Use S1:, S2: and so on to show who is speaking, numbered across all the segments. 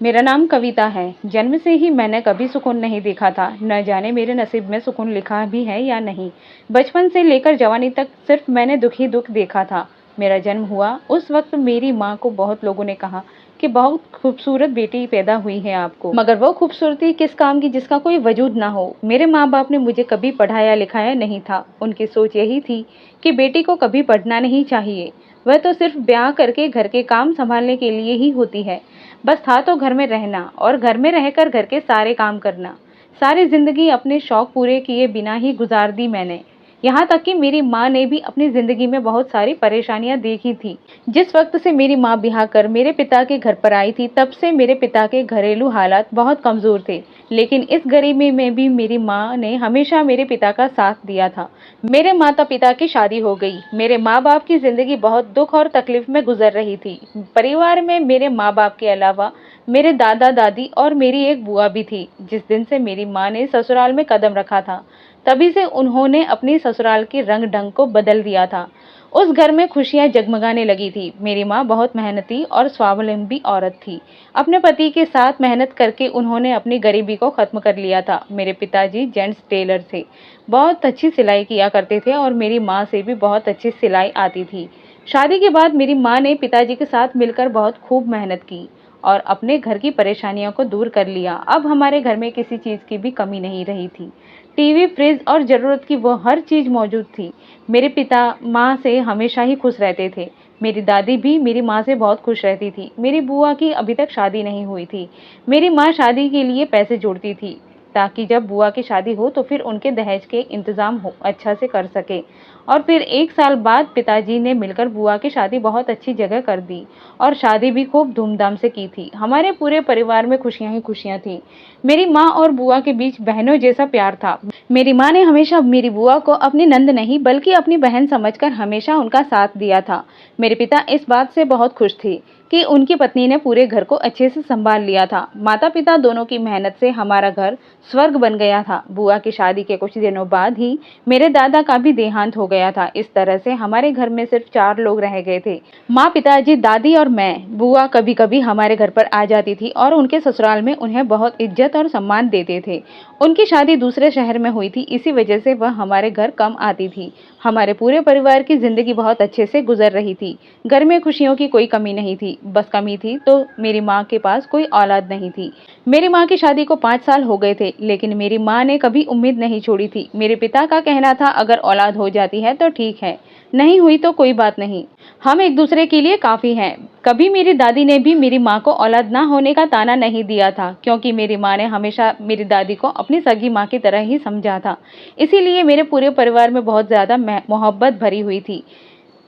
S1: मेरा नाम कविता है। जन्म से ही मैंने कभी सुकून नहीं देखा था। न जाने मेरे नसीब में सुकून लिखा भी है या नहीं। बचपन से लेकर जवानी तक सिर्फ मैंने दुख ही दुख देखा था। मेरा जन्म हुआ उस वक्त मेरी माँ को बहुत लोगों ने कहा कि बहुत खूबसूरत बेटी पैदा हुई है आपको, मगर वो खूबसूरती किस काम की जिसका कोई वजूद ना हो। मेरे माँ बाप ने मुझे कभी पढ़ाया लिखाया नहीं था। उनकी सोच यही थी कि बेटी को कभी पढ़ना नहीं चाहिए, वह तो सिर्फ ब्याह करके घर के काम संभालने के लिए ही होती है। बस था तो घर में रहना और घर में रहकर घर के सारे काम करना। सारी जिंदगी अपने शौक पूरे किए बिना ही गुजार दी मैंने। यहाँ तक कि मेरी माँ ने भी अपनी जिंदगी में बहुत सारी परेशानियां देखी थी। जिस वक्त से मेरी माँ ब्याह कर मेरे पिता के घर पर आई थी, तब से मेरे पिता के घरेलू हालात बहुत कमजोर थे। लेकिन इस गरीबी में भी मेरी माँ ने हमेशा मेरे पिता का साथ दिया था। मेरे माता पिता की शादी हो गई। मेरे माँ बाप की जिंदगी बहुत दुख और तकलीफ में गुजर रही थी। परिवार में मेरे माँ बाप के अलावा मेरे दादा दादी और मेरी एक बुआ भी थी। जिस दिन से मेरी माँ ने ससुराल में कदम रखा था, तभी से उन्होंने अपनी ससुराल के रंग ढंग को बदल दिया था। उस घर में खुशियां जगमगाने लगी थी। मेरी माँ बहुत मेहनती और स्वावलंबी औरत थी। अपने पति के साथ मेहनत करके उन्होंने अपनी गरीबी को खत्म कर लिया था। मेरे पिताजी जेंट्स टेलर थे, बहुत अच्छी सिलाई किया करते थे और मेरी माँ से भी बहुत अच्छी सिलाई आती थी। शादी के बाद मेरी माँ ने पिताजी के साथ मिलकर बहुत खूब मेहनत की और अपने घर की परेशानियों को दूर कर लिया। अब हमारे घर में किसी चीज़ की भी कमी नहीं रही थी। टीवी, फ्रिज और ज़रूरत की वो हर चीज़ मौजूद थी। मेरे पिता माँ से हमेशा ही खुश रहते थे। मेरी दादी भी मेरी माँ से बहुत खुश रहती थी। मेरी बुआ की अभी तक शादी नहीं हुई थी। मेरी माँ शादी के लिए पैसे जोड़ती थी ताकि जब बुआ की शादी हो तो फिर उनके दहेज के इंतज़ाम हो अच्छा से कर सके। और फिर 1 साल बाद पिताजी ने मिलकर बुआ की शादी बहुत अच्छी जगह कर दी और शादी भी खूब धूमधाम से की थी। हमारे पूरे परिवार में खुशियां ही खुशियां थी। मेरी माँ और बुआ के बीच बहनों जैसा प्यार था। मेरी माँ ने हमेशा मेरी बुआ को अपनी नंद नहीं बल्कि अपनी बहन समझकर हमेशा उनका साथ दिया था। मेरे पिता इस बात से बहुत खुश थे कि उनकी पत्नी ने पूरे घर को अच्छे से संभाल लिया था। माता पिता दोनों की मेहनत से हमारा घर स्वर्ग बन गया था। बुआ की शादी के कुछ दिनों बाद ही मेरे दादा का भी देहांत हो गया था। इस तरह से हमारे घर में सिर्फ 4 लोग रह गए थे, माँ, पिताजी, दादी और मैं। बुआ कभी कभी हमारे घर पर आ जाती थी और उनके ससुराल में उन्हें बहुत इज्जत और सम्मान देते थे। उनकी शादी दूसरे शहर में हुई थी, इसी वजह से वह हमारे घर कम आती थी। हमारे पूरे परिवार की जिंदगी बहुत अच्छे से गुजर रही थी। घर में खुशियों की कोई कमी नहीं थी। बस कमी थी तो मेरी माँ के पास कोई औलाद नहीं थी। मेरी माँ की शादी को 5 साल हो गए थे, लेकिन मेरी माँ ने कभी उम्मीद नहीं छोड़ी थी। मेरे पिता का कहना था अगर औलाद हो जाती है तो ठीक है, नहीं हुई तो कोई बात नहीं, हम एक दूसरे के लिए काफी हैं। कभी मेरी दादी ने भी मेरी माँ को औलाद ना होने का ताना नहीं दिया था, क्योंकि मेरी माँ ने हमेशा मेरी दादी को अपनी सगी माँ की तरह ही समझा था। इसीलिए मेरे पूरे परिवार में बहुत ज्यादा मोहब्बत भरी हुई थी।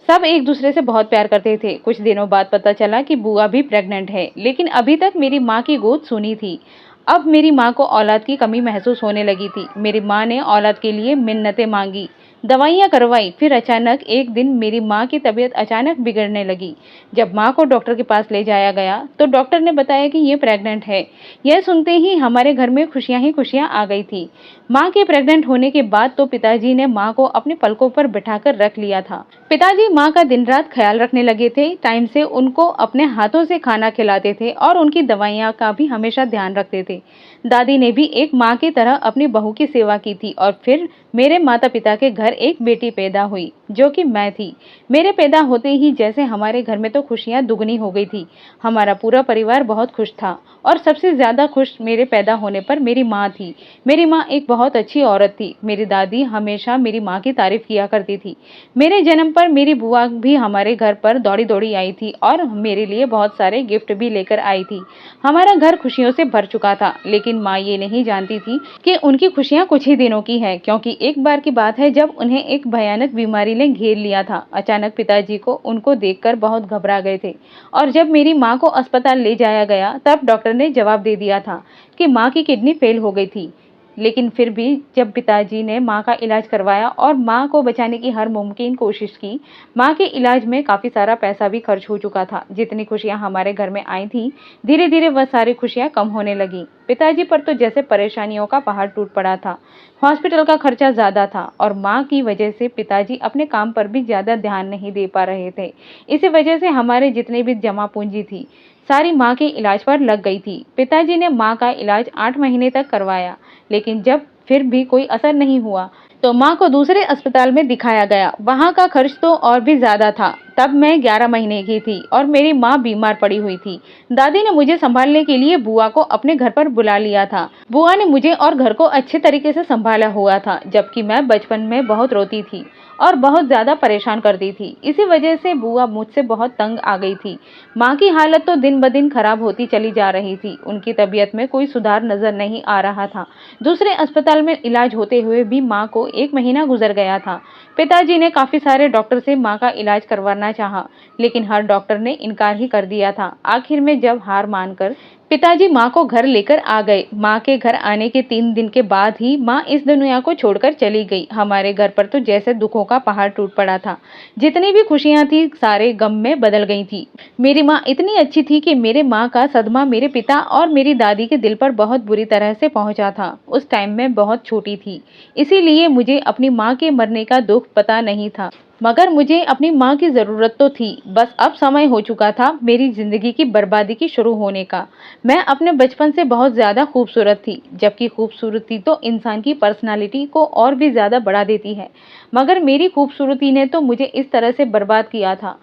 S1: सब एक दूसरे से बहुत प्यार करते थे। कुछ दिनों बाद पता चला कि बुआ भी प्रेग्नेंट है, लेकिन अभी तक मेरी माँ की गोद सुनी थी। अब मेरी माँ को औलाद की कमी महसूस होने लगी थी। मेरी माँ ने औलाद के लिए मिन्नतें मांगी, दवाइयाँ करवाई। फिर अचानक एक दिन मेरी माँ की तबीयत अचानक बिगड़ने लगी। जब माँ को डॉक्टर के पास ले जाया गया तो डॉक्टर ने बताया कि ये प्रेग्नेंट है। यह सुनते ही हमारे घर में खुशियां ही खुशियां आ गई थी। माँ के प्रेग्नेंट होने के बाद तो पिताजी ने माँ को अपने पलकों पर बिठाकर रख लिया था। पिताजी माँ का दिन रात ख्याल रखने लगे थे। टाइम से उनको अपने हाथों से खाना खिलाते थे और उनकी दवाइयाँ का भी हमेशा ध्यान रखते थे। दादी ने भी एक माँ की तरह अपनी बहू की सेवा की थी। और फिर मेरे माता पिता के घर एक बेटी पैदा हुई, जो कि मैं थी। मेरे पैदा होते ही जैसे हमारे घर में तो खुशियां दुगनी हो गई थी। हमारा पूरा परिवार बहुत खुश था और सबसे ज्यादा खुश मेरे पैदा होने पर मेरी माँ थी। मेरी माँ एक बहुत अच्छी औरत थी। मेरी दादी हमेशा मेरी माँ की तारीफ किया करती थी। मेरे जन्म पर मेरी बुआ भी हमारे घर पर दौड़ी दौड़ी आई थी और मेरे लिए बहुत सारे गिफ्ट भी लेकर आई थी। हमारा घर खुशियों से भर चुका था, लेकिन माँ ये नहीं जानती थी कि उनकी खुशियाँ कुछ ही दिनों की है, क्योंकि एक बार की बात है जब उन्हें एक भयानक बीमारी ने घेर लिया था। अचानक पिताजी को उनको देखकर बहुत घबरा गए थे और जब मेरी माँ को अस्पताल ले जाया गया तब डॉक्टर ने जवाब दे दिया था कि माँ की किडनी फेल हो गई थी। लेकिन फिर भी जब पिताजी ने माँ का इलाज करवाया और माँ को बचाने की हर मुमकिन कोशिश की, माँ के इलाज में काफ़ी सारा पैसा भी खर्च हो चुका था। जितनी खुशियाँ हमारे घर में आई थी, धीरे धीरे वह सारी खुशियाँ कम होने लगी। पिताजी पर तो जैसे परेशानियों का पहाड़ टूट पड़ा था। हॉस्पिटल का खर्चा ज़्यादा था और माँ की वजह से पिताजी अपने काम पर भी ज़्यादा ध्यान नहीं दे पा रहे थे। इसी वजह से हमारे जितने भी जमा पूंजी थी सारी माँ के इलाज पर लग गई थी। पिताजी ने माँ का इलाज 8 महीने तक करवाया, लेकिन जब फिर भी कोई असर नहीं हुआ तो माँ को दूसरे अस्पताल में दिखाया गया। वहाँ का खर्च तो और भी ज़्यादा था। तब मैं 11 महीने की थी और मेरी माँ बीमार पड़ी हुई थी। दादी ने मुझे संभालने के लिए बुआ को अपने घर पर बुला लिया था। बुआ ने मुझे और घर को अच्छे तरीके से संभाला हुआ था, जबकि मैं बचपन में बहुत रोती थी और बहुत ज़्यादा परेशान करती थी। इसी वजह से बुआ मुझसे बहुत तंग आ गई थी। माँ की हालत तो दिन ब दिन खराब होती चली जा रही थी। उनकी तबीयत में कोई सुधार नजर नहीं आ रहा था। दूसरे अस्पताल में इलाज होते हुए भी माँ को 1 महीना गुजर गया था। पिताजी ने काफ़ी सारे डॉक्टर से माँ का इलाज करवाना चाहा, लेकिन हर डॉक्टर ने इनकार ही कर दिया था। आखिर में जब हार मानकर पिताजी माँ को घर लेकर आ गए। माँ के घर आने के 3 दिन के बाद ही माँ इस दुनिया को छोड़कर चली गई। हमारे घर पर तो जैसे दुखों का पहाड़ टूट पड़ा था। जितनी भी खुशियाँ थी सारे गम में बदल गई थी। मेरी माँ इतनी अच्छी थी कि मेरे माँ का सदमा मेरे पिता और मेरी दादी के दिल पर बहुत बुरी तरह से पहुँचा था। उस टाइम मैं बहुत छोटी थी, इसीलिए मुझे अपनी माँ के मरने का दुख पता नहीं था, मगर मुझे अपनी माँ की ज़रूरत तो थी। बस अब समय हो चुका था मेरी ज़िंदगी की बर्बादी की शुरू होने का। मैं अपने बचपन से बहुत ज़्यादा खूबसूरत थी, जबकि खूबसूरती तो इंसान की पर्सनालिटी को और भी ज़्यादा बढ़ा देती है, मगर मेरी खूबसूरती ने तो मुझे इस तरह से बर्बाद किया था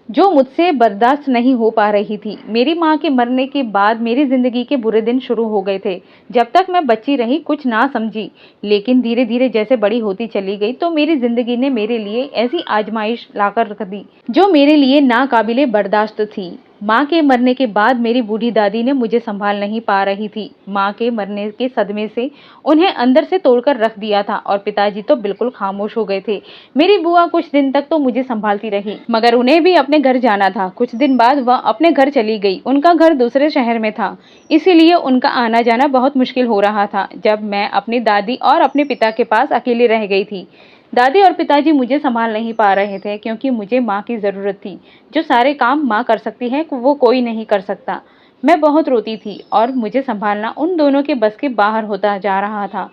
S1: जो मुझसे बर्दाश्त नहीं हो पा रही थी। मेरी माँ के मरने के बाद मेरी ज़िंदगी के बुरे दिन शुरू हो गए थे। जब तक मैं बच्ची रही कुछ ना समझी, लेकिन धीरे धीरे जैसे बड़ी होती चली गई तो मेरी ज़िंदगी ने मेरे लिए ऐसी आजमाइश लाकर रख दी जो मेरे लिए नाकाबिले बर्दाश्त थी। माँ के मरने के बाद मेरी बूढ़ी दादी ने मुझे संभाल नहीं पा रही थी। माँ के मरने के सदमे से उन्हें अंदर से तोड़कर रख दिया था और पिताजी तो बिल्कुल खामोश हो गए थे। मेरी बुआ कुछ दिन तक तो मुझे संभालती रही, मगर उन्हें भी अपने घर जाना था। कुछ दिन बाद वह अपने घर चली गई। उनका घर दूसरे शहर में था, इसीलिए उनका आना जाना बहुत मुश्किल हो रहा था। जब मैं अपनी दादी और अपने पिता के पास अकेली रह गई थी। दादी और पिताजी मुझे संभाल नहीं पा रहे थे, क्योंकि मुझे माँ की ज़रूरत थी। जो सारे काम माँ कर सकती है वो कोई नहीं कर सकता। मैं बहुत रोती थी और मुझे संभालना उन दोनों के बस के बाहर होता जा रहा था।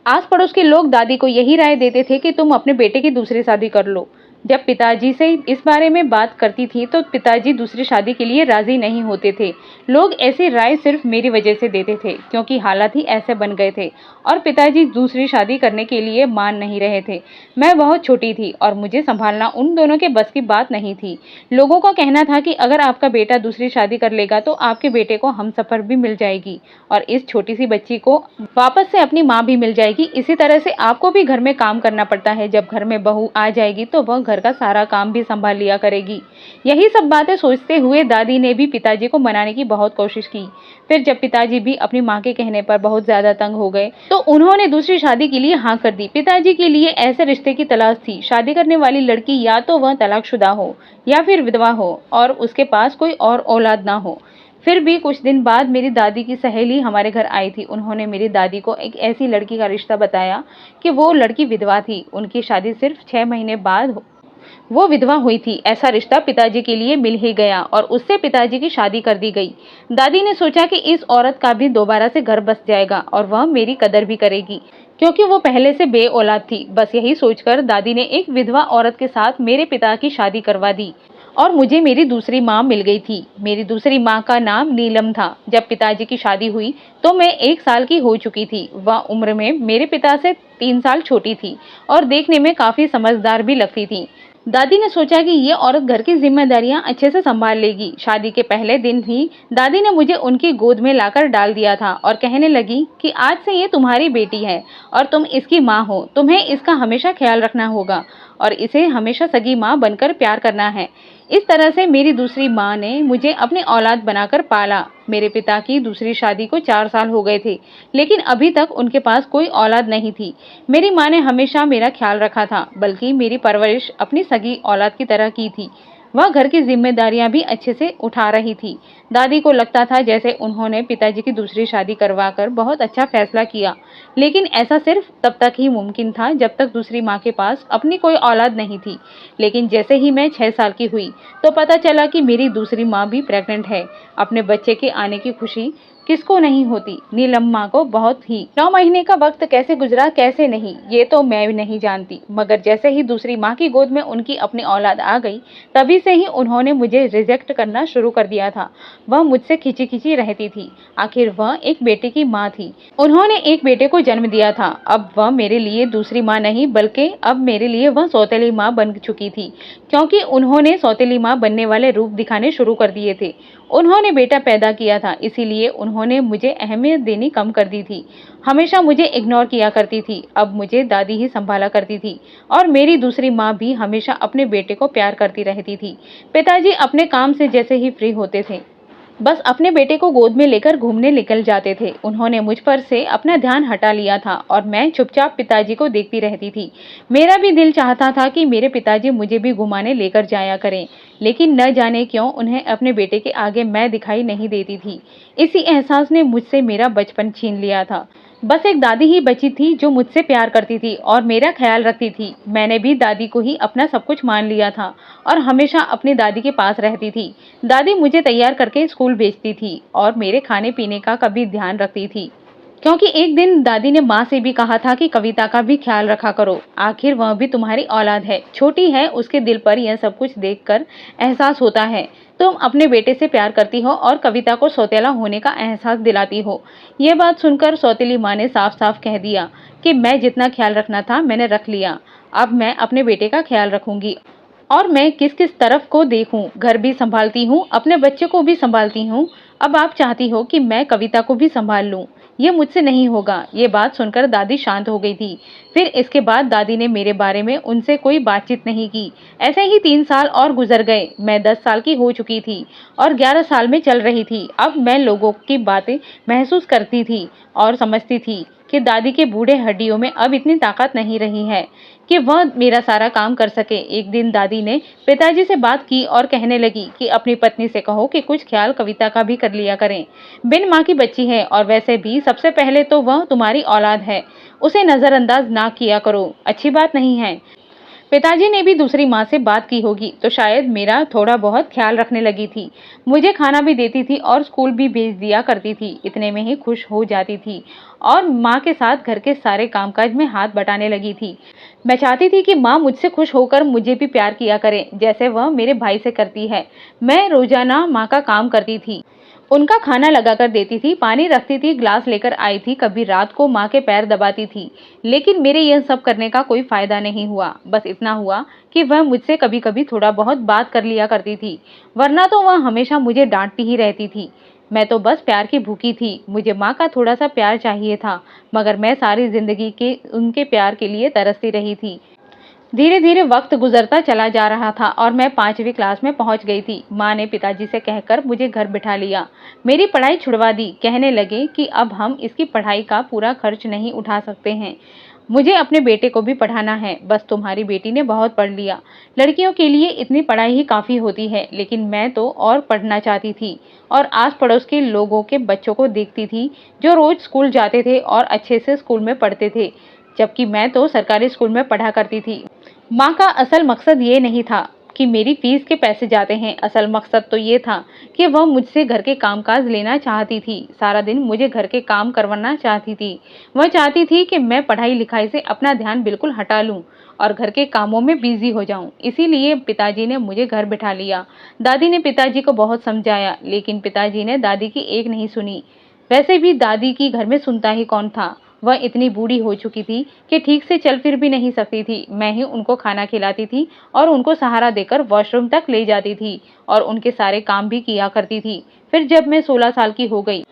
S1: आस पड़ोस के लोग दादी को यही राय देते थे कि तुम अपने बेटे की दूसरी शादी कर लो। जब पिताजी से इस बारे में बात करती थी तो पिताजी दूसरी शादी के लिए राजी नहीं होते थे। लोग ऐसी राय सिर्फ मेरी वजह से देते थे, क्योंकि हालात ही ऐसे बन गए थे और पिताजी दूसरी शादी करने के लिए मान नहीं रहे थे। मैं बहुत छोटी थी और मुझे संभालना उन दोनों के बस की बात नहीं थी। लोगों का कहना था कि अगर आपका बेटा दूसरी शादी कर लेगा तो आपके बेटे को हमसफर भी मिल जाएगी और इस छोटी सी बच्ची को वापस से अपनी माँ भी मिल जाएगी। इसी तरह से आपको भी घर में काम करना पड़ता है। जब घर में बहू आ जाएगी तो वह घर का सारा काम भी संभाल लिया करेगी। यही सब बातें सोचते हुए दादी ने भी पिताजी को मनाने की बहुत कोशिश की। फिर जब पिताजी भी अपनी माँ के कहने पर बहुत ज्यादा तंग हो गए तो उन्होंने दूसरी शादी के लिए हाँ कर दी। पिताजी के लिए ऐसे रिश्ते की तलाश थी। शादी करने वाली लड़की या तो वह तलाकशुदा हो या फिर विधवा हो और उसके पास कोई और औलाद ना हो। फिर भी कुछ दिन बाद मेरी दादी की सहेली हमारे घर आई थी। उन्होंने मेरी दादी को एक ऐसी लड़की का रिश्ता बताया कि वो लड़की विधवा थी। उनकी शादी सिर्फ 6 महीने बाद वो विधवा हुई थी। ऐसा रिश्ता पिताजी के लिए मिल ही गया और उससे पिताजी की शादी कर दी गई। दादी ने सोचा कि इस औरत का भी दोबारा से घर बस जाएगा और वह मेरी कदर भी करेगी, क्योंकि वो पहले से बे औलाद थी। बस यही सोचकर दादी ने एक विधवा औरत के साथ मेरे पिता की शादी करवा दी और मुझे मेरी दूसरी माँ मिल गई थी। मेरी दूसरी माँ का नाम नीलम था। जब पिताजी की शादी हुई तो मैं 1 साल की हो चुकी थी। वह उम्र में मेरे पिता से 3 साल छोटी थी और देखने में काफ़ी समझदार भी लगती थी। दादी ने सोचा कि ये औरत घर की जिम्मेदारियां अच्छे से संभाल लेगी। शादी के पहले दिन ही दादी ने मुझे उनकी गोद में लाकर डाल दिया था और कहने लगी कि आज से ये तुम्हारी बेटी है और तुम इसकी माँ हो। तुम्हें इसका हमेशा ख्याल रखना होगा और इसे हमेशा सगी माँ बनकर प्यार करना है। इस तरह से मेरी दूसरी माँ ने मुझे अपनी औलाद बनाकर पाला। मेरे पिता की दूसरी शादी को 4 साल हो गए थे, लेकिन अभी तक उनके पास कोई औलाद नहीं थी। मेरी माँ ने हमेशा मेरा ख्याल रखा था, बल्कि मेरी परवरिश अपनी सगी औलाद की तरह की थी। वह घर की जिम्मेदारियां भी अच्छे से उठा रही थी। दादी को लगता था जैसे उन्होंने पिताजी की दूसरी शादी करवाकर बहुत अच्छा फैसला किया, लेकिन ऐसा सिर्फ तब तक ही मुमकिन था जब तक दूसरी माँ के पास अपनी कोई औलाद नहीं थी। लेकिन जैसे ही मैं 6 साल की हुई तो पता चला कि मेरी दूसरी माँ भी प्रेग्नेंट है। अपने बच्चे के आने की खुशी किसको नहीं होती, नीलम्मा को बहुत ही। 9 महीने का वक्त कैसे गुजरा कैसे नहीं, ये तो मैं भी नहीं जानती, मगर जैसे ही दूसरी माँ की गोद में उनकी अपनी औलाद आ गई, तभी से ही उन्होंने मुझे रिजेक्ट करना शुरू कर दिया था। वह मुझसे खिंची खिंची रहती थी। आखिर वह एक बेटे की माँ थी। उन्होंने एक बेटे को जन्म दिया था। अब वह मेरे लिए दूसरी माँ नहीं, बल्कि अब मेरे लिए वह सौतेली माँ बन चुकी थी, क्योंकि उन्होंने सौतेली माँ बनने वाले रूप दिखाने शुरू कर दिए थे। उन्होंने बेटा पैदा किया था, इसीलिए उन्होंने मुझे अहमियत देनी कम कर दी थी। हमेशा मुझे इग्नोर किया करती थी। अब मुझे दादी ही संभाला करती थी, और मेरी दूसरी माँ भी हमेशा अपने बेटे को प्यार करती रहती थी। पिताजी अपने काम से जैसे ही फ्री होते थे, बस अपने बेटे को गोद में लेकर घूमने निकल जाते थे। उन्होंने मुझ पर से अपना ध्यान हटा लिया था, और मैं चुपचाप पिताजी को देखती रहती थी। मेरा भी दिल चाहता था कि मेरे पिताजी मुझे भी घुमाने लेकर जाया करें, लेकिन न जाने क्यों उन्हें अपने बेटे के आगे मैं दिखाई नहीं देती थी। इसी एहसास ने मुझसे मेरा बचपन छीन लिया था। बस एक दादी ही बची थी जो मुझसे प्यार करती थी और मेरा ख्याल रखती थी। मैंने भी दादी को ही अपना सब कुछ मान लिया था, और हमेशा अपनी दादी के पास रहती थी। दादी मुझे तैयार करके स्कूल भेजती थी, और मेरे खाने पीने का कभी ध्यान रखती थी, क्योंकि एक दिन दादी ने माँ से भी कहा था कि कविता का भी ख्याल रखा करो, आखिर वह भी तुम्हारी औलाद है, छोटी है, उसके दिल पर यह सब कुछ देखकर एहसास होता है। तुम अपने बेटे से प्यार करती हो और कविता को सौतेला होने का एहसास दिलाती हो। ये बात सुनकर सौतेली माँ ने साफ साफ कह दिया कि मैं जितना ख्याल रखना था मैंने रख लिया। अब मैं अपने बेटे का ख्याल रखूंगी, और मैं किस किस तरफ को देखूं, घर भी संभालती हूँ, अपने बच्चे को भी संभालती हूँ। अब आप चाहती हो कि मैं कविता को भी संभाल लूं, ये मुझसे नहीं होगा। ये बात सुनकर दादी शांत हो गई थी। फिर इसके बाद दादी ने मेरे बारे में उनसे कोई बातचीत नहीं की। ऐसे ही 3 साल और गुजर गए। मैं 10 साल की हो चुकी थी और 11 साल में चल रही थी। अब मैं लोगों की बातें महसूस करती थी और समझती थी कि दादी के बूढ़े हड्डियों में अब इतनी ताकत नहीं रही है कि वह मेरा सारा काम कर सके। एक दिन दादी ने पिताजी से बात की और कहने लगी कि अपनी पत्नी से कहो कि कुछ ख्याल कविता का भी कर लिया करें। बिन माँ की बच्ची है, और वैसे भी सबसे पहले तो वह तुम्हारी औलाद है, उसे नजरअंदाज ना किया करो, अच्छी बात नहीं है। पिताजी ने भी दूसरी माँ से बात की होगी, तो शायद मेरा थोड़ा बहुत ख्याल रखने लगी थी। मुझे खाना भी देती थी और स्कूल भी भेज दिया करती थी। इतने में ही खुश हो जाती थी और माँ के साथ घर के सारे कामकाज में हाथ बटाने लगी थी। मैं चाहती थी कि माँ मुझसे खुश होकर मुझे भी प्यार किया करे, जैसे वह मेरे भाई से करती है। मैं रोजाना माँ का काम करती थी, उनका खाना लगाकर देती थी, पानी रखती थी, ग्लास लेकर आई थी, कभी रात को माँ के पैर दबाती थी। लेकिन मेरे यह सब करने का कोई फायदा नहीं हुआ। बस इतना हुआ कि वह मुझसे कभी कभी थोड़ा बहुत बात कर लिया करती थी, वरना तो वह हमेशा मुझे डांटती ही रहती थी। मैं तो बस प्यार की भूखी थी। मुझे माँ का थोड़ा सा प्यार चाहिए था, मगर मैं सारी जिंदगी के उनके प्यार के लिए तरसती रही थी। धीरे धीरे वक्त गुजरता चला जा रहा था और मैं 5वीं क्लास में पहुंच गई थी। माँ ने पिताजी से कहकर मुझे घर बिठा लिया, मेरी पढ़ाई छुड़वा दी। कहने लगे कि अब हम इसकी पढ़ाई का पूरा खर्च नहीं उठा सकते हैं, मुझे अपने बेटे को भी पढ़ाना है। बस तुम्हारी बेटी ने बहुत पढ़ लिया, लड़कियों के लिए इतनी पढ़ाई ही काफ़ी होती है। लेकिन मैं तो और पढ़ना चाहती थी, और आस पड़ोस के लोगों के बच्चों को देखती थी जो रोज स्कूल जाते थे और अच्छे से स्कूल में पढ़ते थे, जबकि मैं तो सरकारी स्कूल में पढ़ा करती थी। माँ का असल मकसद ये नहीं था कि मेरी फीस के पैसे जाते हैं, असल मकसद तो ये था कि वह मुझसे घर के कामकाज लेना चाहती थी। सारा दिन मुझे घर के काम करवाना चाहती थी। वह चाहती थी कि मैं पढ़ाई लिखाई से अपना ध्यान बिल्कुल हटा लूं और घर के कामों में बिजी हो जाऊं। इसीलिए पिताजी ने मुझे घर बिठा लिया। दादी ने पिताजी को बहुत समझाया, लेकिन पिताजी ने दादी की एक नहीं सुनी। वैसे भी दादी की घर में सुनता ही कौन था। वह इतनी बूढ़ी हो चुकी थी कि ठीक से चल फिर भी नहीं सकती थी। मैं ही उनको खाना खिलाती थी और उनको सहारा देकर वॉशरूम तक ले जाती थी, और उनके सारे काम भी किया करती थी। फिर जब मैं 16 साल की हो गई,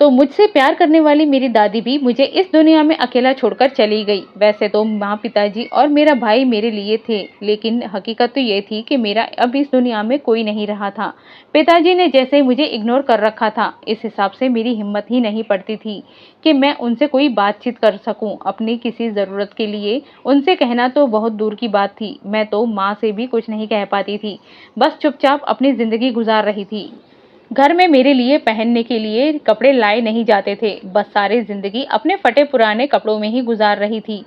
S1: तो मुझसे प्यार करने वाली मेरी दादी भी मुझे इस दुनिया में अकेला छोड़कर चली गई। वैसे तो माँ, पिताजी और मेरा भाई मेरे लिए थे, लेकिन हकीकत तो ये थी कि मेरा अब इस दुनिया में कोई नहीं रहा था। पिताजी ने जैसे मुझे इग्नोर कर रखा था, इस हिसाब से मेरी हिम्मत ही नहीं पड़ती थी कि मैं उनसे कोई बातचीत कर सकूं। अपनी किसी ज़रूरत के लिए उनसे कहना तो बहुत दूर की बात थी। मैं तो माँ से भी कुछ नहीं कह पाती थी, बस चुपचाप अपनी ज़िंदगी गुजार रही थी। घर में मेरे लिए पहनने के लिए कपड़े लाए नहीं जाते थे, बस सारी जिंदगी अपने फटे पुराने कपड़ों में ही गुजार रही थी।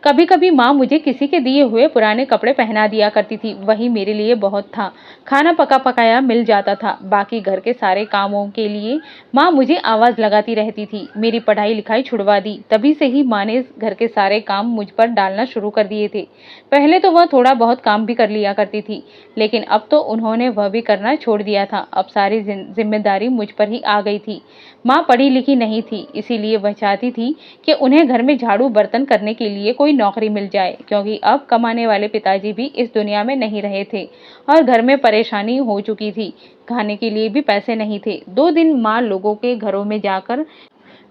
S1: कभी कभी माँ मुझे किसी के दिए हुए पुराने कपड़े पहना दिया करती थी, वही मेरे लिए बहुत था। खाना पका पकाया मिल जाता था। बाकी घर के सारे कामों के लिए माँ मुझे आवाज लगाती रहती थी। मेरी पढ़ाई लिखाई छुड़वा दी। तभी से ही माँ ने घर के सारे काम मुझ पर डालना शुरू कर दिए थे। पहले तो वह थोड़ा बहुत काम भी कर लिया करती थी, लेकिन अब तो उन्होंने वह भी करना छोड़ दिया था। अब सारी जिम्मेदारी मुझ पर ही आ गई थी। माँ पढ़ी लिखी नहीं थी, इसीलिए वह चाहती थी कि उन्हें घर में झाड़ू बर्तन करने के लिए कोई नौकरी मिल जाए, क्योंकि अब कमाने वाले पिताजी भी इस दुनिया में नहीं रहे थे और घर में परेशानी हो चुकी थी। खाने के लिए भी पैसे नहीं थे। 2 दिन माँ लोगों के घरों में जाकर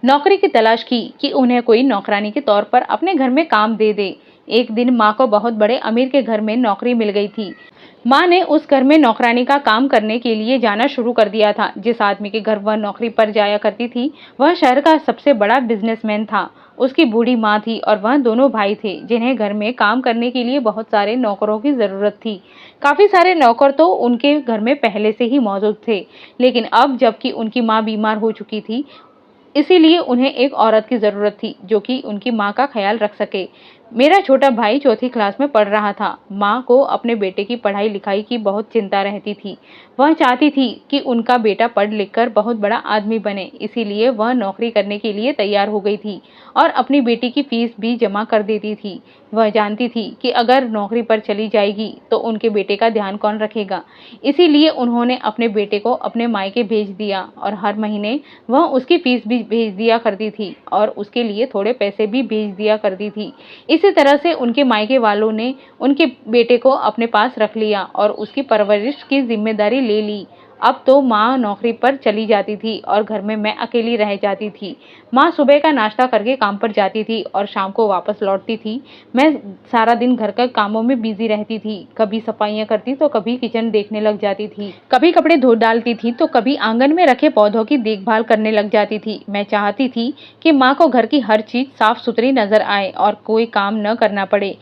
S1: नौकरी की तलाश की कि उन्हें कोई नौकरानी के तौर पर अपने घर में काम दे दे। एक दिन माँ को बहुत बड़े अमीर के घर में नौकरी मिल गई थी। माँ ने उस घर में नौकरानी का काम करने के लिए जाना शुरू कर दिया था। जिस आदमी के घर वह नौकरी पर जाया करती थी, वह शहर का सबसे बड़ा बिजनेसमैन था। उसकी बूढ़ी माँ थी और वह दोनों भाई थे, जिन्हें घर में काम करने के लिए बहुत सारे नौकरों की जरूरत थी। काफी सारे नौकर तो उनके घर में पहले से ही मौजूद थे, लेकिन अब जबकि उनकी माँ बीमार हो चुकी थी, इसीलिए उन्हें एक औरत की जरूरत थी जो कि उनकी माँ का ख्याल रख सके। मेरा छोटा भाई चौथी क्लास में पढ़ रहा था। माँ को अपने बेटे की पढ़ाई लिखाई की बहुत चिंता रहती थी। वह चाहती थी कि उनका बेटा पढ़ लिख कर बहुत बड़ा आदमी बने, इसीलिए वह नौकरी करने के लिए तैयार हो गई थी और अपनी बेटी की फीस भी जमा कर देती थी। वह जानती थी कि अगर नौकरी पर चली जाएगी तो उनके बेटे का ध्यान कौन रखेगा। इसीलिए उन्होंने अपने बेटे को अपने मायके भेज दिया और हर महीने वह उसकी फीस भी भेज दिया करती थी और उसके लिए थोड़े पैसे भी भेज दिया करती थी। इसी तरह से उनके मायके वालों ने उनके बेटे को अपने पास रख लिया और उसकी परवरिश की जिम्मेदारी ले ली। अब तो माँ नौकरी पर चली जाती थी और घर में मैं अकेली रह जाती थी। माँ सुबह का नाश्ता करके काम पर जाती थी और शाम को वापस लौटती थी। मैं सारा दिन घर के कामों में बिजी रहती थी। कभी सफाइयाँ करती तो कभी किचन देखने लग जाती थी, कभी कपड़े धो डालती थी तो कभी आंगन में रखे पौधों की देखभाल करने लग जाती थी। मैं चाहती थी कि माँ को घर की हर चीज साफ सुथरी नजर आए और कोई काम न करना पड़े,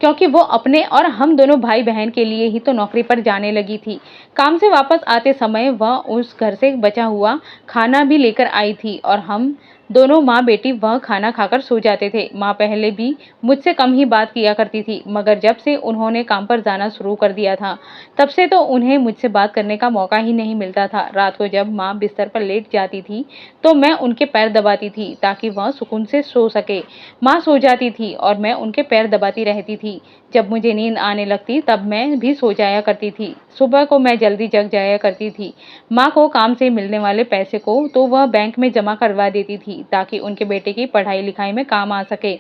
S1: क्योंकि वो अपने और हम दोनों भाई बहन के लिए ही तो नौकरी पर जाने लगी थी। काम से वापस आते समय वह उस घर से बचा हुआ खाना भी लेकर आई थी और हम दोनों माँ बेटी वह खाना खाकर सो जाते थे। माँ पहले भी मुझसे कम ही बात किया करती थी, मगर जब से उन्होंने काम पर जाना शुरू कर दिया था, तब से तो उन्हें मुझसे बात करने का मौका ही नहीं मिलता था। रात को जब माँ बिस्तर पर लेट जाती थी तो मैं उनके पैर दबाती थी ताकि वह सुकून से सो सके। माँ सो जाती थी और मैं उनके पैर दबाती रहती थी। जब मुझे नींद आने लगती तब मैं भी सो जाया करती थी। सुबह को मैं जल्दी जग जाया करती थी। माँ को काम से मिलने वाले पैसे को तो वह बैंक में जमा करवा देती थी ताकि उनके बेटे की पढ़ाई लिखाई में काम आ सके,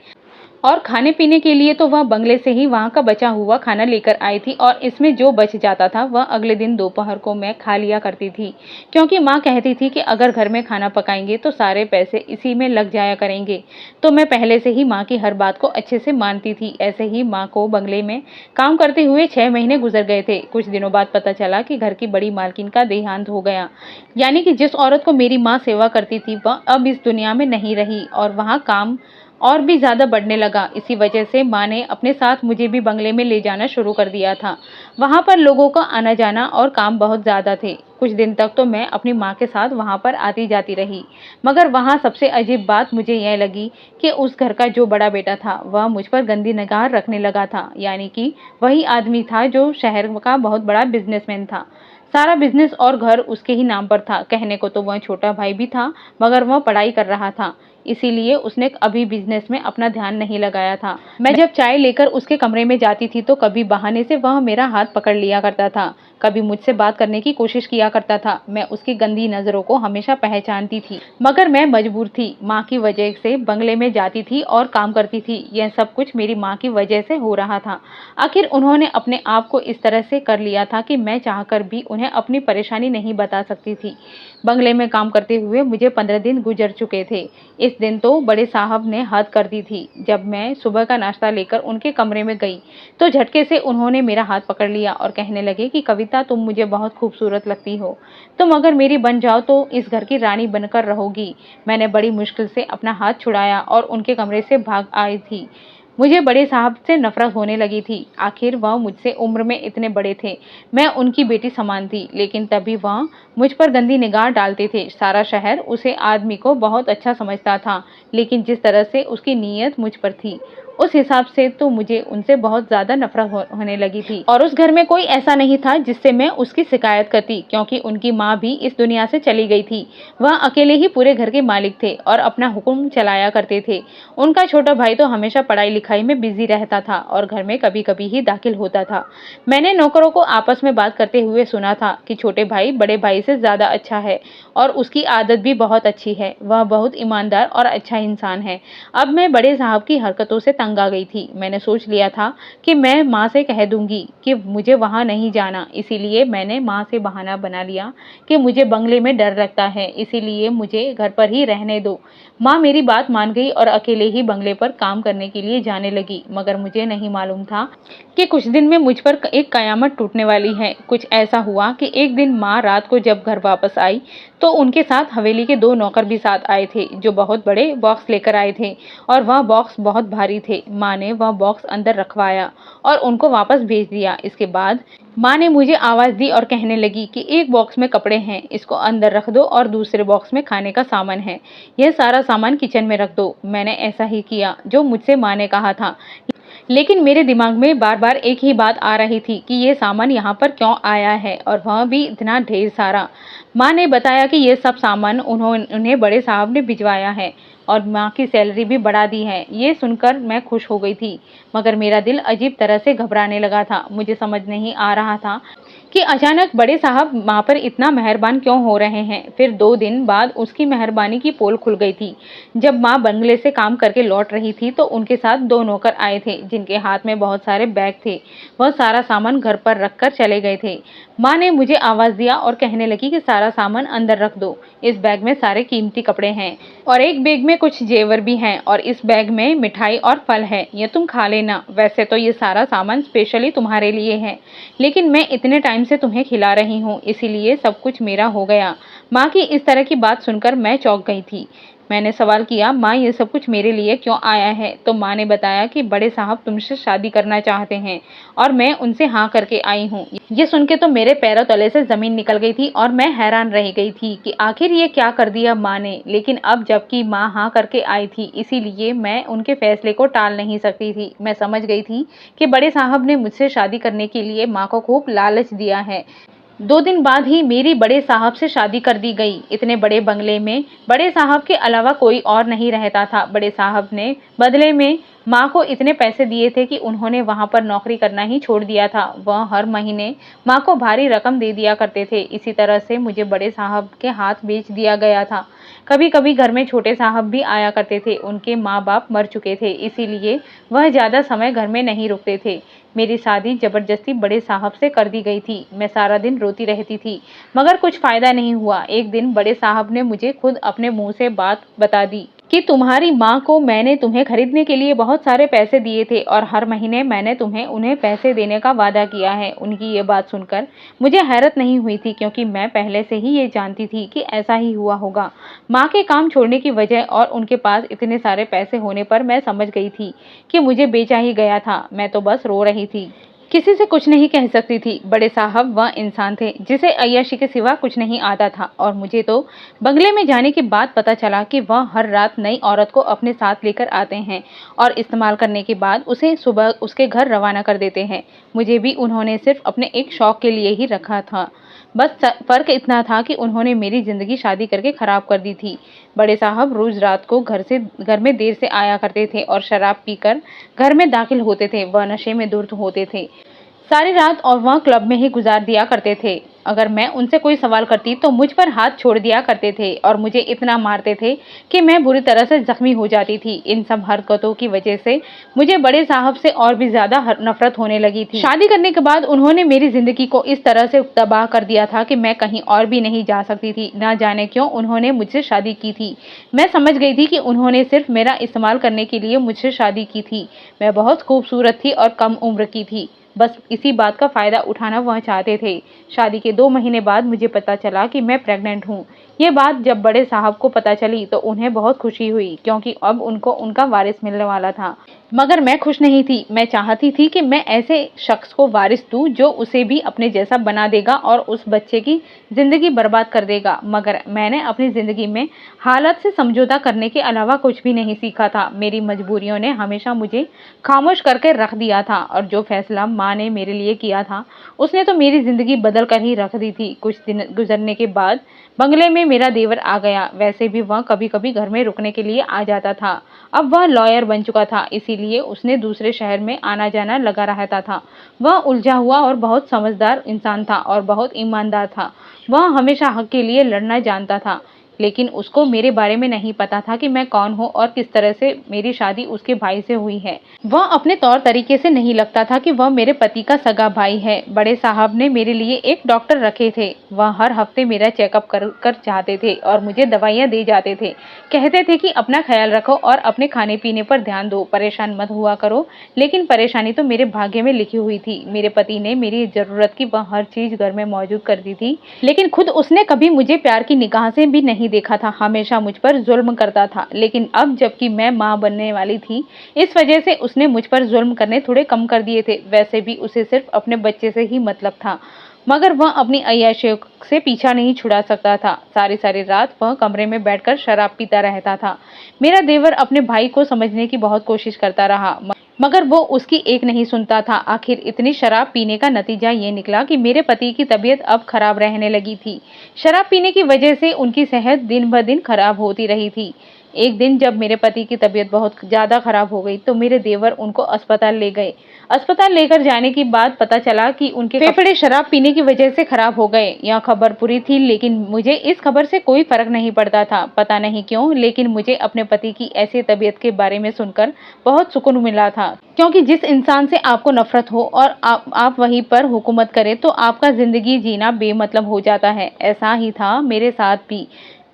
S1: और खाने पीने के लिए तो वह बंगले से ही वहां का बचा हुआ खाना लेकर आई थी और इसमें जो बच जाता था वह अगले दिन दोपहर को मैं खा लिया करती थी, क्योंकि माँ कहती थी कि अगर घर में खाना पकाएंगे तो सारे पैसे इसी में लग जाया करेंगे। तो मैं पहले से ही माँ की हर बात को अच्छे से मानती थी। ऐसे ही माँ को बंगले में काम करते हुए 6 महीने गुजर गए थे। कुछ दिनों बाद पता चला कि घर की बड़ी मालकिन का देहांत हो गया, यानी कि जिस औरत को मेरी माँ सेवा करती थी वह अब इस दुनिया में नहीं रही और वहाँ काम और भी ज्यादा बढ़ने लगा। इसी वजह से माँ ने अपने साथ मुझे भी बंगले में ले जाना शुरू कर दिया था। वहां पर लोगों का आना जाना और काम बहुत ज्यादा थे। कुछ दिन तक तो मैं अपनी माँ के साथ वहां पर आती जाती रही, मगर वहां सबसे अजीब बात मुझे यह लगी कि उस घर का जो बड़ा बेटा था वह मुझ पर गंदी निगाह रखने लगा था, यानी कि वही आदमी था जो शहर का बहुत बड़ा बिजनेसमैन था। सारा बिजनेस और घर उसके ही नाम पर था। कहने को तो वह छोटा भाई भी था, मगर वह पढ़ाई कर रहा था, इसीलिए उसने अभी बिजनेस में अपना ध्यान नहीं लगाया था। मैं जब चाय लेकर उसके कमरे में जाती थी तो कभी बहाने से वह मेरा हाथ पकड़ लिया करता था, कभी मुझसे बात करने की कोशिश किया करता था। मैं उसकी गंदी नजरों को हमेशा पहचानती थी, मगर मैं मजबूर थी। माँ की वजह से बंगले में जाती थी और काम करती थी। यह सब कुछ मेरी माँ की वजह से हो रहा था। आखिर उन्होंने अपने आप को इस तरह से कर लिया था कि मैं चाहकर भी उन्हें अपनी परेशानी नहीं बता सकती थी। बंगले में काम करते हुए मुझे 15 दिन गुजर चुके थे। इस दिन तो बड़े साहब ने हद कर दी थी। जब मैं सुबह का नाश्ता लेकर उनके कमरे में गई तो झटके से उन्होंने मेरा हाथ पकड़ लिया और कहने लगे कि कविता, तुम मुझे बहुत खूबसूरत लगती हो, तुम अगर मेरी बन जाओ तो इस घर की रानी बनकर रहोगी। मैंने बड़ी मुश्किल से अपना हाथ छुड़ाया और उनके कमरे से भाग आई थी। मुझे बड़े साहब से नफरत होने लगी थी। आखिर वह मुझसे उम्र में इतने बड़े थे, मैं उनकी बेटी समान थी, लेकिन तभी वह मुझ पर गंदी निगाह डालते थे। सारा शहर उसे आदमी को बहुत अच्छा समझता था, लेकिन जिस तरह से उसकी नीयत मुझ पर थी उस हिसाब से तो मुझे उनसे बहुत ज़्यादा नफरत होने लगी थी। और उस घर में कोई ऐसा नहीं था जिससे मैं उसकी शिकायत करती, क्योंकि उनकी माँ भी इस दुनिया से चली गई थी। वह अकेले ही पूरे घर के मालिक थे और अपना हुक्म चलाया करते थे। उनका छोटा भाई तो हमेशा पढ़ाई लिखाई में बिजी रहता था और घर में कभी कभी ही दाखिल होता था। मैंने नौकरों को आपस में बात करते हुए सुना था कि छोटे भाई बड़े भाई से ज़्यादा अच्छा है और उसकी आदत भी बहुत अच्छी है, वह बहुत ईमानदार और अच्छा इंसान है। अब मैं बड़े साहब की हरकतों से तंग आ गई थी। मैंने सोच लिया था कि मैं माँ से कह दूंगी कि मुझे वहाँ नहीं जाना, इसीलिए मैंने माँ से बहाना बना लिया कि मुझे बंगले में डर लगता है, इसीलिए मुझे घर पर ही रहने दो। माँ मेरी बात मान गई और अकेले ही बंगले पर काम करने के लिए जाने लगी, मगर मुझे नहीं मालूम था कि कुछ दिन में मुझ पर एक कयामत टूटने वाली है। कुछ ऐसा हुआ कि एक दिन माँ रात को जब घर वापस आई तो उनके साथ हवेली के 2 नौकर भी साथ आए थे, जो बहुत बड़े बॉक्स लेकर आए थे और वह बॉक्स बहुत भारी थे। माँ ने वह बॉक्स अंदर रखवाया और उनको वापस भेज दिया। इसके बाद माँ ने मुझे आवाज़ दी और कहने लगी कि एक बॉक्स में कपड़े हैं, इसको अंदर रख दो और दूसरे बॉक्स में खाने का सामान है, यह सारा सामान किचन में रख दो। मैंने ऐसा ही किया जो मुझसे माँ ने कहा था, लेकिन मेरे दिमाग में बार बार एक ही बात आ रही थी कि ये सामान यहाँ पर क्यों आया है और वह भी इतना ढेर सारा। माँ ने बताया कि ये सब सामान उन्हें बड़े साहब ने भिजवाया है और माँ की सैलरी भी बढ़ा दी है। ये सुनकर मैं खुश हो गई थी, मगर मेरा दिल अजीब तरह से घबराने लगा था। मुझे समझ नहीं आ रहा था कि अचानक बड़े साहब माँ पर इतना मेहरबान क्यों हो रहे हैं। फिर 2 दिन बाद उसकी मेहरबानी की पोल खुल गई थी। जब माँ बंगले से काम करके लौट रही थी तो उनके साथ 2 नौकर आए थे, जिनके हाथ में बहुत सारे बैग थे। वह सारा सामान घर पर रखकर चले गए थे। माँ ने मुझे आवाज़ दिया और कहने लगी कि सारा सामान अंदर रख दो, इस बैग में सारे कीमती कपड़े हैं और एक बैग में कुछ जेवर भी हैं और इस बैग में मिठाई और फल है, ये तुम खा लेना। वैसे तो ये सारा सामान स्पेशली तुम्हारे लिए है, लेकिन मैं इतने टाइम से तुम्हें खिला रही हूँ, इसीलिए सब कुछ मेरा हो गया। माँ की इस तरह की बात सुनकर मैं चौंक गई थी। मैंने सवाल किया, माँ ये सब कुछ मेरे लिए क्यों आया है? तो माँ ने बताया कि बड़े साहब तुमसे शादी करना चाहते हैं और मैं उनसे हाँ करके आई हूँ। ये सुन के तो मेरे पैरों तले से ज़मीन निकल गई थी और मैं हैरान रह गई थी कि आखिर ये क्या कर दिया माँ ने। लेकिन अब जबकि माँ हाँ करके आई थी, इसीलिए मैं उनके फैसले को टाल नहीं सकती थी। मैं समझ गई थी कि बड़े साहब ने मुझसे शादी करने के लिए माँ को खूब लालच दिया है। 2 दिन बाद ही मेरी बड़े साहब से शादी कर दी गई। इतने बड़े बंगले में बड़े साहब के अलावा कोई और नहीं रहता था। बड़े साहब ने बदले में माँ को इतने पैसे दिए थे कि उन्होंने वहाँ पर नौकरी करना ही छोड़ दिया था। वह हर महीने माँ को भारी रकम दे दिया करते थे। इसी तरह से मुझे बड़े साहब के हाथ बेच दिया गया था। कभी कभी घर में छोटे साहब भी आया करते थे। उनके माँ बाप मर चुके थे, इसीलिए वह ज़्यादा समय घर में नहीं रुकते थे। मेरी शादी जबरदस्ती बड़े साहब से कर दी गई थी। मैं सारा दिन रोती रहती थी, मगर कुछ फ़ायदा नहीं हुआ। एक दिन बड़े साहब ने मुझे खुद अपने मुंह से बात बता दी कि तुम्हारी माँ को मैंने तुम्हें खरीदने के लिए बहुत सारे पैसे दिए थे और हर महीने मैंने तुम्हें उन्हें पैसे देने का वादा किया है। उनकी ये बात सुनकर मुझे हैरत नहीं हुई थी, क्योंकि मैं पहले से ही ये जानती थी कि ऐसा ही हुआ होगा। माँ के काम छोड़ने की वजह और उनके पास इतने सारे पैसे होने पर मैं समझ गई थी कि मुझे बेचा ही गया था। मैं तो बस रो रही थी, किसी से कुछ नहीं कह सकती थी। बड़े साहब वह इंसान थे जिसे अय्याशी के सिवा कुछ नहीं आता था, और मुझे तो बंगले में जाने के बाद पता चला कि वह हर रात नई औरत को अपने साथ लेकर आते हैं और इस्तेमाल करने के बाद उसे सुबह उसके घर रवाना कर देते हैं। मुझे भी उन्होंने सिर्फ अपने एक शौक के लिए ही रखा था। बस फ़र्क इतना था कि उन्होंने मेरी ज़िंदगी शादी करके ख़राब कर दी थी। बड़े साहब रोज़ रात को घर में देर से आया करते थे और शराब पीकर घर में दाखिल होते थे। वह नशे में धुत होते थे। सारी रात और वह क्लब में ही गुजार दिया करते थे। अगर मैं उनसे कोई सवाल करती तो मुझ पर हाथ छोड़ दिया करते थे और मुझे इतना मारते थे कि मैं बुरी तरह से जख्मी हो जाती थी। इन सब हरकतों की वजह से मुझे बड़े साहब से और भी ज़्यादा नफरत होने लगी थी। शादी करने के बाद उन्होंने मेरी ज़िंदगी को इस तरह से तबाह कर दिया था कि मैं कहीं और भी नहीं जा सकती थी। ना जाने क्यों उन्होंने मुझसे शादी की थी। मैं समझ गई थी कि उन्होंने सिर्फ मेरा इस्तेमाल करने के लिए मुझसे शादी की थी। मैं बहुत खूबसूरत थी और कम उम्र की थी। बस इसी बात का फ़ायदा उठाना वह चाहते थे। शादी के 2 महीने बाद मुझे पता चला कि मैं प्रेग्नेंट हूँ। ये बात जब बड़े साहब को पता चली तो उन्हें बहुत खुशी हुई, क्योंकि अब उनको उनका वारिस मिलने वाला था। मगर मैं खुश नहीं थी। मैं चाहती थी कि मैं ऐसे शख्स को वारिस दूँ जो उसे भी अपने जैसा बना देगा और उस बच्चे की ज़िंदगी बर्बाद कर देगा। मगर मैंने अपनी ज़िंदगी में हालत से समझौता करने के अलावा कुछ भी नहीं सीखा था। मेरी मजबूरियों ने हमेशा मुझे खामोश करके रख दिया था, और जो फैसला माँ ने मेरे लिए किया था उसने तो मेरी ज़िंदगी बदल कर ही रख दी थी। कुछ दिन गुजरने के बाद बंगले में मेरा देवर आ गया। वैसे भी वह कभी कभी घर में रुकने के लिए आ जाता था। अब वह लॉयर बन चुका था, इसीलिए उसने दूसरे शहर में आना जाना लगा रहता था। वह उलझा हुआ और बहुत समझदार इंसान था और बहुत ईमानदार था। वह हमेशा हक के लिए लड़ना जानता था, लेकिन उसको मेरे बारे में नहीं पता था कि मैं कौन हूँ और किस तरह से मेरी शादी उसके भाई से हुई है। वह अपने तौर तरीके से नहीं लगता था कि वह मेरे पति का सगा भाई है। बड़े साहब ने मेरे लिए एक डॉक्टर रखे थे। वह हर हफ्ते मेरा चेकअप कर चाहते थे और मुझे दवाइयाँ दे जाते थे। कहते थे कि अपना ख्याल रखो और अपने खाने पीने पर ध्यान दो, परेशान मत हुआ करो। लेकिन परेशानी तो मेरे भाग्य में लिखी हुई थी। मेरे पति ने मेरी जरूरत की वह हर चीज घर में मौजूद कर दी थी, लेकिन खुद उसने कभी मुझे प्यार की निगाह से भी नहीं देखा था। हमेशा मुझ पर जुल्म करता था। लेकिन अब जबकि मैं माँ बनने वाली थी, इस वजह से उसने मुझ पर जुल्म करने थोड़े कम कर दिए थे। वैसे भी उसे सिर्फ अपने बच्चे से ही मतलब था, मगर वह अपनी अय्याशियों से पीछा नहीं छुड़ा सकता था। सारी सारी रात वह कमरे में बैठकर शराब पीता रहता था। मेरा देवर अपने भाई को समझने की बहुत कोशिश करता रहा, मगर वो उसकी एक नहीं सुनता था। आखिर इतनी शराब पीने का नतीजा ये निकला कि मेरे पति की तबीयत अब खराब रहने लगी थी। शराब पीने की वजह से उनकी सेहत दिन ब दिन खराब होती रही थी। एक दिन जब मेरे पति की तबीयत बहुत ज़्यादा खराब हो गई तो मेरे देवर उनको अस्पताल ले गए। अस्पताल लेकर जाने के बाद पता चला कि उनके फेफड़े शराब पीने की वजह से खराब हो गए। यह खबर बुरी थी, लेकिन मुझे इस खबर से कोई फर्क नहीं पड़ता था। पता नहीं क्यों, लेकिन मुझे अपने पति की ऐसी तबीयत के बारे में सुनकर बहुत सुकून मिला था, क्योंकि जिस इंसान से आपको नफरत हो और आप वहीं पर हुकूमत करें तो आपका जिंदगी जीना बेमतलब हो जाता है। ऐसा ही था मेरे साथ भी।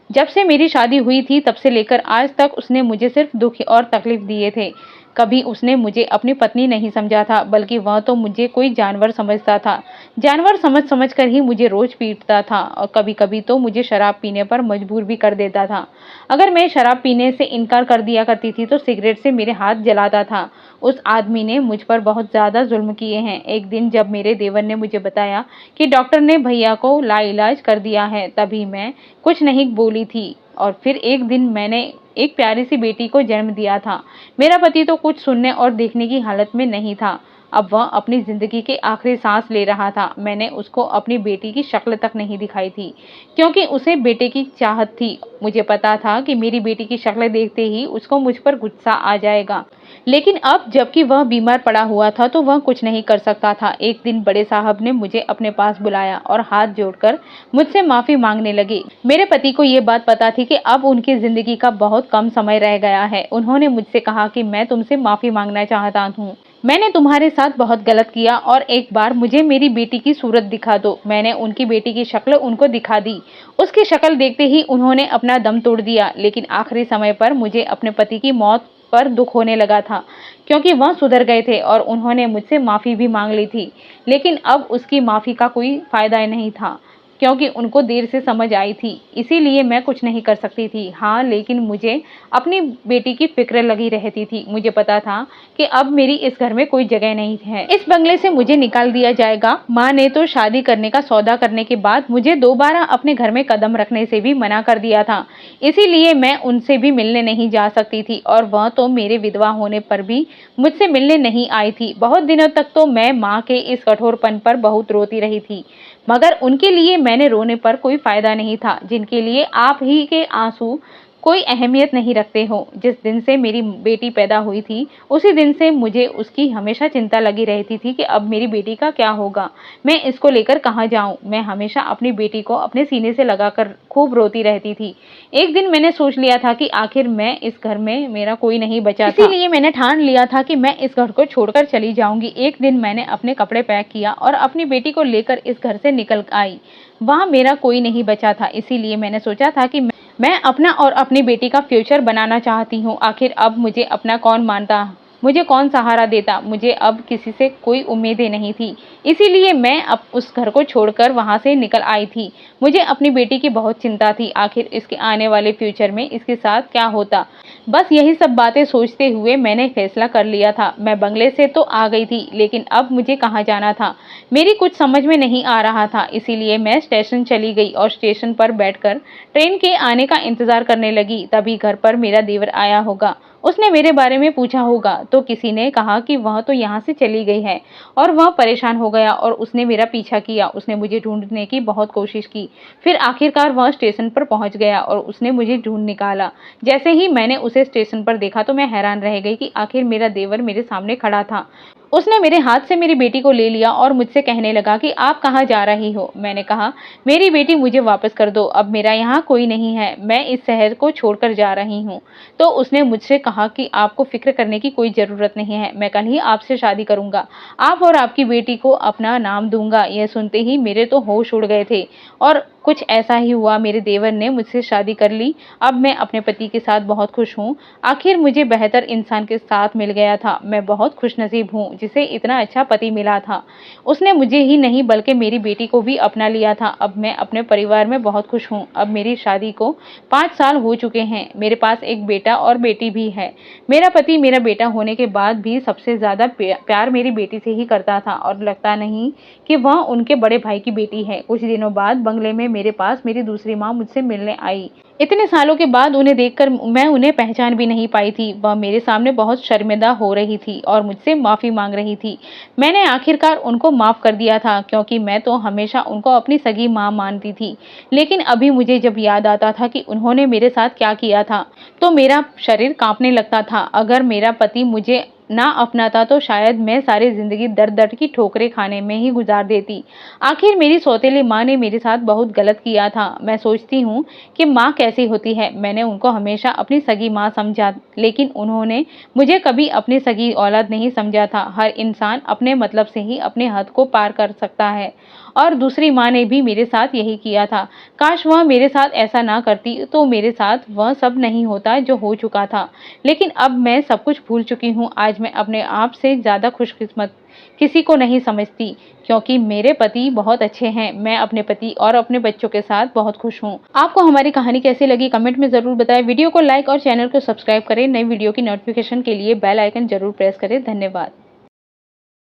S1: जब से मेरी शादी हुई थी तब से लेकर आज तक उसने मुझे सिर्फ दुख और तकलीफ दिए थे। कभी उसने मुझे अपनी पत्नी नहीं समझा था, बल्कि वह तो मुझे कोई जानवर समझता था। जानवर समझ समझ कर ही मुझे रोज पीटता था और कभी कभी तो मुझे शराब पीने पर मजबूर भी कर देता था। अगर मैं शराब पीने से इनकार कर दिया करती थी तो सिगरेट से मेरे हाथ जलाता था। उस आदमी ने मुझ पर बहुत ज़्यादा जुल्म किए हैं। एक दिन जब मेरे देवर ने मुझे बताया कि डॉक्टर ने भैया को लाइलाज कर दिया है, तभी मैं कुछ नहीं बोली थी। और फिर एक दिन मैंने एक प्यारी सी बेटी को जन्म दिया था। मेरा पति तो कुछ सुनने और देखने की हालत में नहीं था। अब वह अपनी जिंदगी के आखिरी सांस ले रहा था। मैंने उसको अपनी बेटी की शक्ल तक नहीं दिखाई थी, क्योंकि उसे बेटे की चाहत थी। मुझे पता था कि मेरी बेटी की शक्ल देखते ही उसको मुझ पर गुस्सा आ जाएगा। लेकिन अब जबकि वह बीमार पड़ा हुआ था तो वह कुछ नहीं कर सकता था। एक दिन बड़े साहब ने मुझे अपने पास बुलाया और हाथ जोड़कर मुझसे माफी मांगने लगे। मेरे पति को ये बात पता थी कि अब उनकी जिंदगी का बहुत कम समय रह गया है। उन्होंने मुझसे कहा कि मैं तुमसे माफी मांगना चाहता हूँ। मैंने तुम्हारे साथ बहुत गलत किया और एक बार मुझे मेरी बेटी की सूरत दिखा दो। मैंने उनकी बेटी की शक्ल उनको दिखा दी। उसकी शक्ल देखते ही उन्होंने अपना दम तोड़ दिया। लेकिन आखिरी समय पर मुझे अपने पति की मौत पर दुख होने लगा था, क्योंकि वह सुधर गए थे और उन्होंने मुझसे माफ़ी भी मांग ली थी। लेकिन अब उसकी माफ़ी का कोई फ़ायदा नहीं था, क्योंकि उनको देर से समझ आई थी। इसीलिए मैं कुछ नहीं कर सकती थी। हाँ, लेकिन मुझे अपनी बेटी की फिक्र लगी रहती थी। मुझे पता था कि अब मेरी इस घर में कोई जगह नहीं है। इस बंगले से मुझे निकाल दिया जाएगा। माँ ने तो शादी करने का सौदा करने के बाद मुझे दोबारा अपने घर में कदम रखने से भी मना कर दिया था। इसीलिए मैं उनसे भी मिलने नहीं जा सकती थी और वह तो मेरे विधवा होने पर भी मुझसे मिलने नहीं आई थी। बहुत दिनों तक तो मैं माँ के इस कठोरपन पर बहुत रोती रही थी, मगर उनके लिए मैंने रोने पर कोई फायदा नहीं था, जिनके लिए आप ही के आंसू कोई अहमियत नहीं रखते हो। जिस दिन से मेरी बेटी पैदा हुई थी उसी दिन से मुझे उसकी हमेशा चिंता लगी रहती थी कि अब मेरी बेटी का क्या होगा, मैं इसको लेकर कहाँ जाऊँ। मैं हमेशा अपनी बेटी को अपने सीने से लगाकर खूब रोती रहती थी। एक दिन मैंने सोच लिया था कि आखिर मैं इस घर में मेरा कोई नहीं बचा था, इसीलिए मैंने ठान लिया था कि मैं इस घर को छोड़कर चली जाऊंगी। एक दिन मैंने अपने कपड़े पैक किया और अपनी बेटी को लेकर इस घर से निकल आई। वहाँ मेरा कोई नहीं बचा था, इसीलिए मैंने सोचा था कि मैं अपना और अपनी बेटी का फ्यूचर बनाना चाहती हूँ। आखिर अब मुझे अपना कौन मानता मुझे कौन सहारा देता। मुझे अब किसी से कोई उम्मीदें नहीं थी, इसीलिए मैं अब उस घर को छोड़कर वहाँ से निकल आई थी। मुझे अपनी बेटी की बहुत चिंता थी, आखिर इसके आने वाले फ्यूचर में इसके साथ क्या होता। बस यही सब बातें सोचते हुए मैंने फैसला कर लिया था। मैं बंगले से तो आ गई थी, लेकिन अब मुझे कहाँ जाना था मेरी कुछ समझ में नहीं आ रहा था। इसीलिए मैं स्टेशन चली गई और स्टेशन पर बैठकर ट्रेन के आने का इंतजार करने लगी। तभी घर पर मेरा देवर आया होगा, उसने मेरे बारे में पूछा होगा, तो किसी ने कहा कि वह तो यहाँ से चली गई है, और वह परेशान हो गया और उसने मेरा पीछा किया। उसने मुझे ढूंढने की बहुत कोशिश की, फिर आखिरकार वह स्टेशन पर पहुंच गया और उसने मुझे ढूंढ निकाला। जैसे ही मैंने उसे स्टेशन पर देखा तो मैं हैरान रह गई कि आखिर मेरा देवर मेरे सामने खड़ा था। उसने मेरे हाथ से मेरी बेटी को ले लिया और मुझसे कहने लगा कि आप कहाँ जा रही हो। मैंने कहा, मेरी बेटी मुझे वापस कर दो, अब मेरा यहाँ कोई नहीं है, मैं इस शहर को छोड़कर जा रही हूँ। तो उसने मुझसे कहा कि आपको फिक्र करने की कोई ज़रूरत नहीं है, मैं कल ही आपसे शादी करूँगा, आप और आपकी बेटी को अपना नाम दूंगा। यह सुनते ही मेरे तो होश उड़ गए थे और कुछ ऐसा ही हुआ, मेरे देवर ने मुझसे शादी कर ली। अब मैं अपने पति के साथ बहुत खुश हूँ। आखिर मुझे बेहतर इंसान के साथ मिल गया था। मैं बहुत खुशनसीब हूँ जिसे इतना अच्छा पति मिला था। उसने मुझे ही नहीं बल्कि मेरी बेटी को भी अपना लिया था। अब मैं अपने परिवार में बहुत खुश हूँ। अब मेरी शादी को 5 साल हो चुके हैं। मेरे पास एक बेटा और बेटी भी है। मेरा पति मेरा बेटा होने के बाद भी सबसे ज़्यादा प्यार मेरी बेटी से ही करता था, और लगता नहीं कि वह उनके बड़े भाई की बेटी है। कुछ दिनों बाद बंगले में मेरे पास मेरी दूसरी माँ मुझसे मिलने आई। इतने सालों के बाद उन्हें देखकर मैं उन्हें पहचान भी नहीं पाई थी। वह मेरे सामने बहुत शर्मिंदा हो रही थी और मुझसे माफ़ी मांग रही थी। मैंने आखिरकार उनको माफ़ कर दिया था, क्योंकि मैं तो हमेशा उनको अपनी सगी माँ मानती थी। लेकिन अभी मुझे जब याद आता था कि उन्होंने मेरे साथ क्या किया था, तो मेरा शरीर कांपने लगता था। अगर मेरा पति मुझे ना अपनाता तो शायद मैं सारी जिंदगी दर्द दर्द की ठोकरें खाने में ही गुजार देती। आखिर मेरी सौतेली माँ ने मेरे साथ बहुत गलत किया था। मैं सोचती हूँ कि माँ कैसी होती है। मैंने उनको हमेशा अपनी सगी माँ समझा, लेकिन उन्होंने मुझे कभी अपनी सगी औलाद नहीं समझा था। हर इंसान अपने मतलब से ही अपने हद को पार कर सकता है, और दूसरी माँ ने भी मेरे साथ यही किया था। काश वह मेरे साथ ऐसा ना करती तो मेरे साथ वह सब नहीं होता जो हो चुका था। लेकिन अब मैं सब कुछ भूल चुकी हूँ। आज मैं अपने आप से ज़्यादा खुशकिस्मत किसी को नहीं समझती, क्योंकि मेरे पति बहुत अच्छे हैं। मैं अपने पति और अपने बच्चों के साथ बहुत खुश हूँ। आपको हमारी कहानी कैसी लगी कमेंट में ज़रूर बताएं। वीडियो को लाइक और चैनल को सब्सक्राइब करें। नई वीडियो की नोटिफिकेशन के लिए बेल आइकन जरूर प्रेस करें। धन्यवाद।